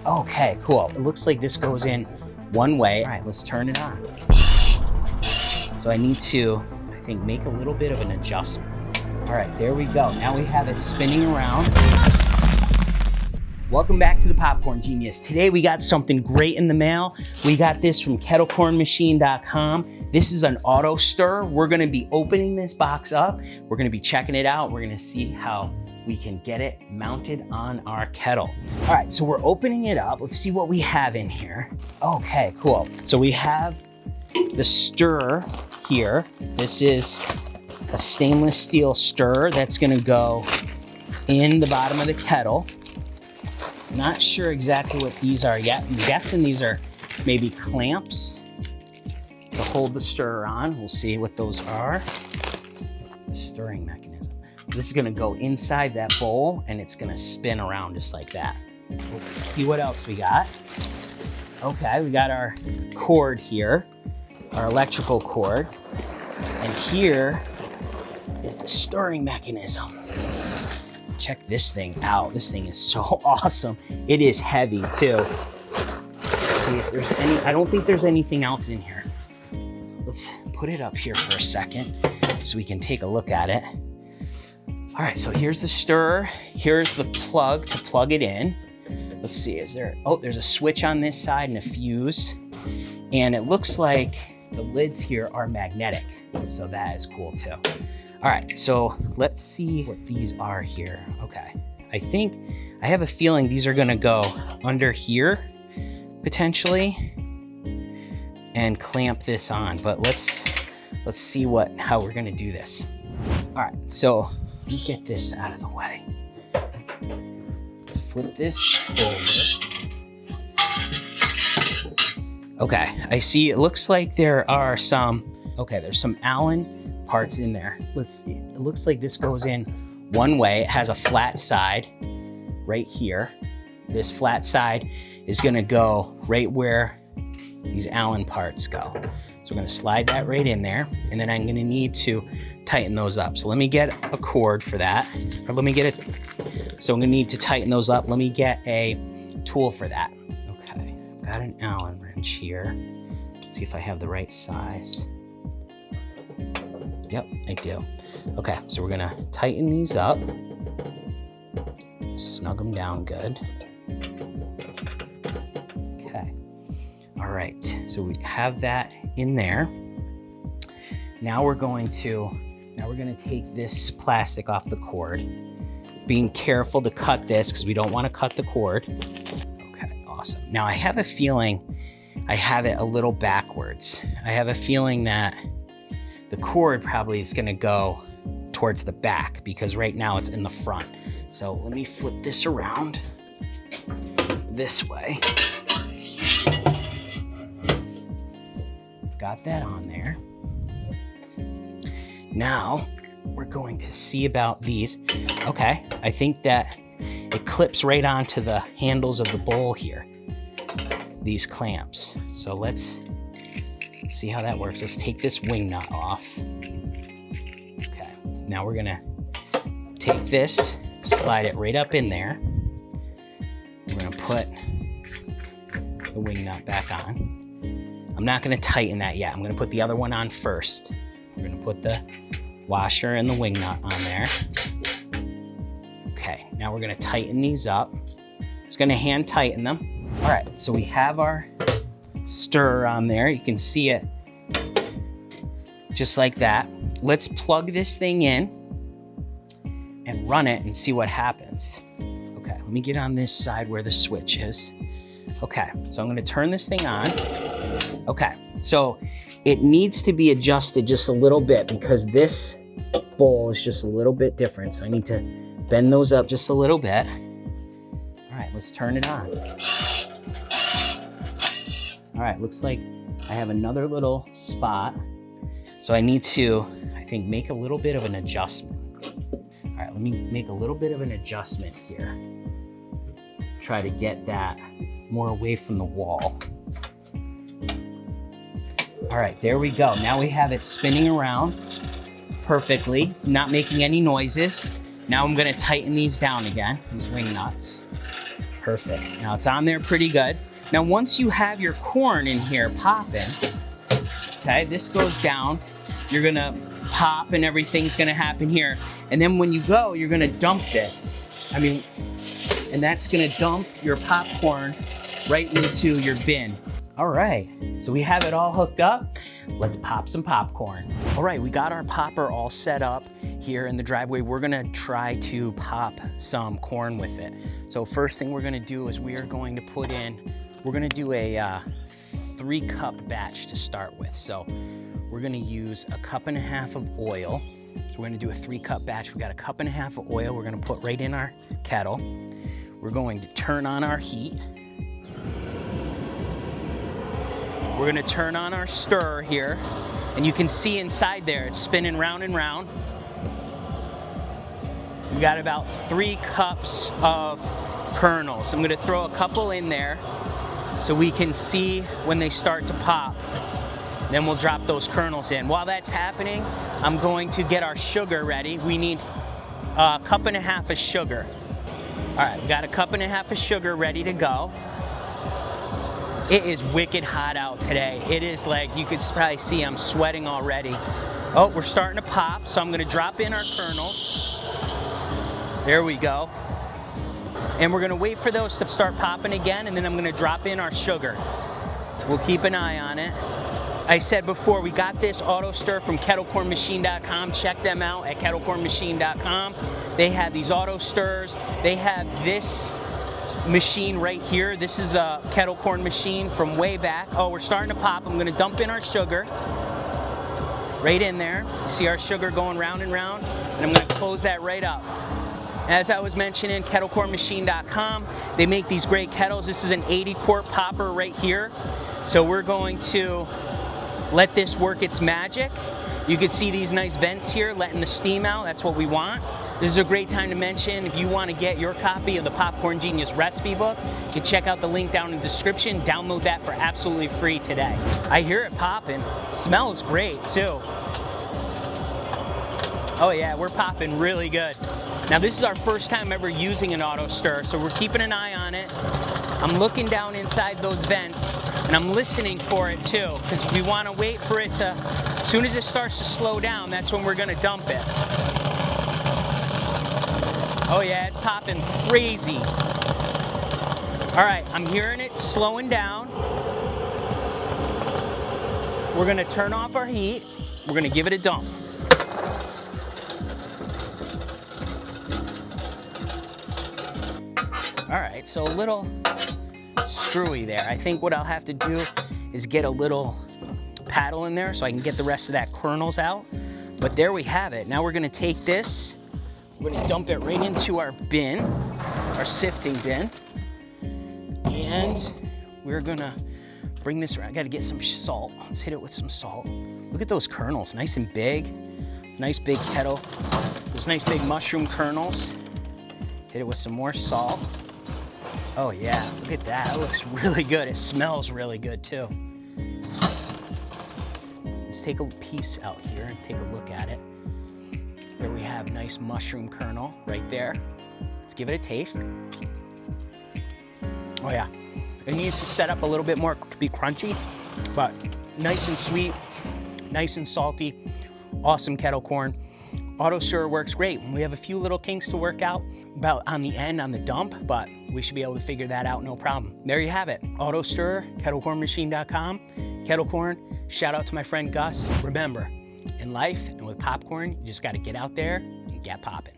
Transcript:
Okay, cool. It looks like this goes in one way. All right, let's turn it on. So I need to, I think, make a little bit of an adjustment. All right, there we go. Now we have it spinning around. Welcome back to the Popcorn Genius. Today we got something great in the mail. We got this from kettlecornmachine.com. This is an auto stir. We're gonna be opening this box up. We're gonna be checking it out. We're gonna see how we can get it mounted on our kettle. All right, so we're opening it up. Let's see what we have in here. Okay, cool. So we have the stir here. This is a stainless steel stir that's gonna go in the bottom of the kettle. Not sure exactly what these are yet. I'm guessing these are maybe clamps to hold the stirrer on. We'll see what those are. The stirring mechanism. This is gonna go inside that bowl and it's gonna spin around just like that. Let's see what else we got. Okay, we got our cord here, our electrical cord. And here is the stirring mechanism. Check this thing out. This thing is so awesome. It is heavy too. Let's see if there's any, I don't think there's anything else in here. Let's put it up here for a second so we can take a look at it. All right, so here's the stirrer. Here's the plug to plug it in. Let's see, is there, oh, there's a switch on this side and a fuse. And it looks like the lids here are magnetic. So that is cool too. All right, so let's see what these are here. Okay, I have a feeling these are gonna go under here, potentially, and clamp this on, but let's see how we're gonna do this. All right, so let me get this out of the way. Let's flip this over. Okay, I see, it looks like there are some, okay, there's some Allen parts in there. Let's see, it looks like this goes in one way. It has a flat side right here. This flat side is gonna go right where these Allen parts go. So we're gonna slide that right in there, and then I'm gonna need to tighten those up. So let me get a cord for that, or let me get it. So I'm gonna need to tighten those up. Let me get a tool for that. Okay, I've got an Allen wrench here. Let's see if I have the right size. Yep, I do. Okay, so we're gonna tighten these up. Snug them down good. Okay, all right, so we have that in there. Now we're gonna take this plastic off the cord. Being careful to cut this because we don't wanna cut the cord. Okay, awesome. Now I have a feeling I have it a little backwards. I have a feeling that the cord probably is gonna go towards the back because right now it's in the front. So let me flip this around this way. Got that on there. Now we're going to see about these. Okay, I think that it clips right onto the handles of the bowl here, these clamps. So let's see how that works. Let's take this wing nut off. Okay, now we're gonna take this, slide it right up in there. We're gonna put the wing nut back on. I'm not gonna tighten that yet. I'm gonna put the other one on first. We're gonna put the washer and the wing nut on there. Okay, now we're gonna tighten these up. Just gonna hand tighten them. All right, so we have our stirrer on there. You can see it just like that. Let's plug this thing in and run it and see what happens. Okay, let me get on this side where the switch is. Okay, so I'm gonna turn this thing on. Okay, so it needs to be adjusted just a little bit because this bowl is just a little bit different. So I need to bend those up just a little bit. All right, let's turn it on. All right, looks like I have another little spot. So I need to, I think, make a little bit of an adjustment. All right, let me make a little bit of an adjustment here. Try to get that more away from the wall. All right, there we go. Now we have it spinning around perfectly, not making any noises. Now I'm gonna tighten these down again, these wing nuts. Perfect. Now it's on there pretty good. Now once you have your corn in here popping, okay, this goes down. You're gonna pop and everything's gonna happen here. And then when you go, you're gonna dump this. And that's gonna dump your popcorn right into your bin. All right, so we have it all hooked up. Let's pop some popcorn. All right, we got our popper all set up here in the driveway. We're gonna try to pop some corn with it. So first thing we're gonna do is we're gonna do a 3-cup batch to start with. So we're gonna use 1.5 cups of oil. So we're gonna do a 3-cup batch. We got 1.5 cups of oil we're gonna put right in our kettle. We're going to turn on our heat. We're gonna turn on our stirrer here, and you can see inside there, it's spinning round and round. We got about 3 cups of kernels. I'm gonna throw a couple in there so we can see when they start to pop. Then we'll drop those kernels in. While that's happening, I'm going to get our sugar ready. We need 1.5 cups of sugar. All right, we got 1.5 cups of sugar ready to go. It is wicked hot out today. It is like, you could probably see I'm sweating already. Oh, we're starting to pop, so I'm gonna drop in our kernels. There we go. And we're gonna wait for those to start popping again, and then I'm gonna drop in our sugar. We'll keep an eye on it. I said before, we got this auto stir from kettlecornmachine.com. Check them out at kettlecornmachine.com. They have these auto stirs. They have this machine right here. This is a kettle corn machine from way back. Oh, we're starting to pop. I'm gonna dump in our sugar right in there. You see our sugar going round and round, and I'm gonna close that right up. As I was mentioning, kettlecornmachine.com, they make these great kettles. This is an 80-quart popper right here. So we're going to let this work its magic. You can see these nice vents here letting the steam out. That's what we want. This is a great time to mention, if you want to get your copy of the Popcorn Genius recipe book, you can check out the link down in the description. Download that for absolutely free today. I hear it popping. Smells great too. Oh yeah, we're popping really good. Now this is our first time ever using an auto stir, so we're keeping an eye on it. I'm looking down inside those vents, and I'm listening for it too, because we want to wait for it to, as soon as it starts to slow down, that's when we're gonna dump it. Oh yeah, it's popping crazy. All right, I'm hearing it slowing down. We're gonna turn off our heat. We're gonna give it a dump. All right, so a little screwy there. I think what I'll have to do is get a little paddle in there so I can get the rest of that kernels out. But there we have it. Now we're gonna take this, we're gonna dump it right into our bin, our sifting bin. And we're gonna bring this around. I gotta get some salt. Let's hit it with some salt. Look at those kernels, nice and big. Nice big kettle. Those nice big mushroom kernels. Hit it with some more salt. Oh yeah, look at that. That looks really good. It smells really good too. Let's take a piece out here and take a look at it. There we have nice mushroom kernel right there. Let's give it a taste. Oh yeah, it needs to set up a little bit more to be crunchy, but nice and sweet, nice and salty, awesome kettle corn. Auto stir works great. We have a few little kinks to work out about on the end, on the dump, but we should be able to figure that out, no problem. There you have it. Auto stir, kettlecornmachine.com, kettle corn. Shout out to my friend Gus. Remember, in life and with popcorn, you just gotta get out there and get popping.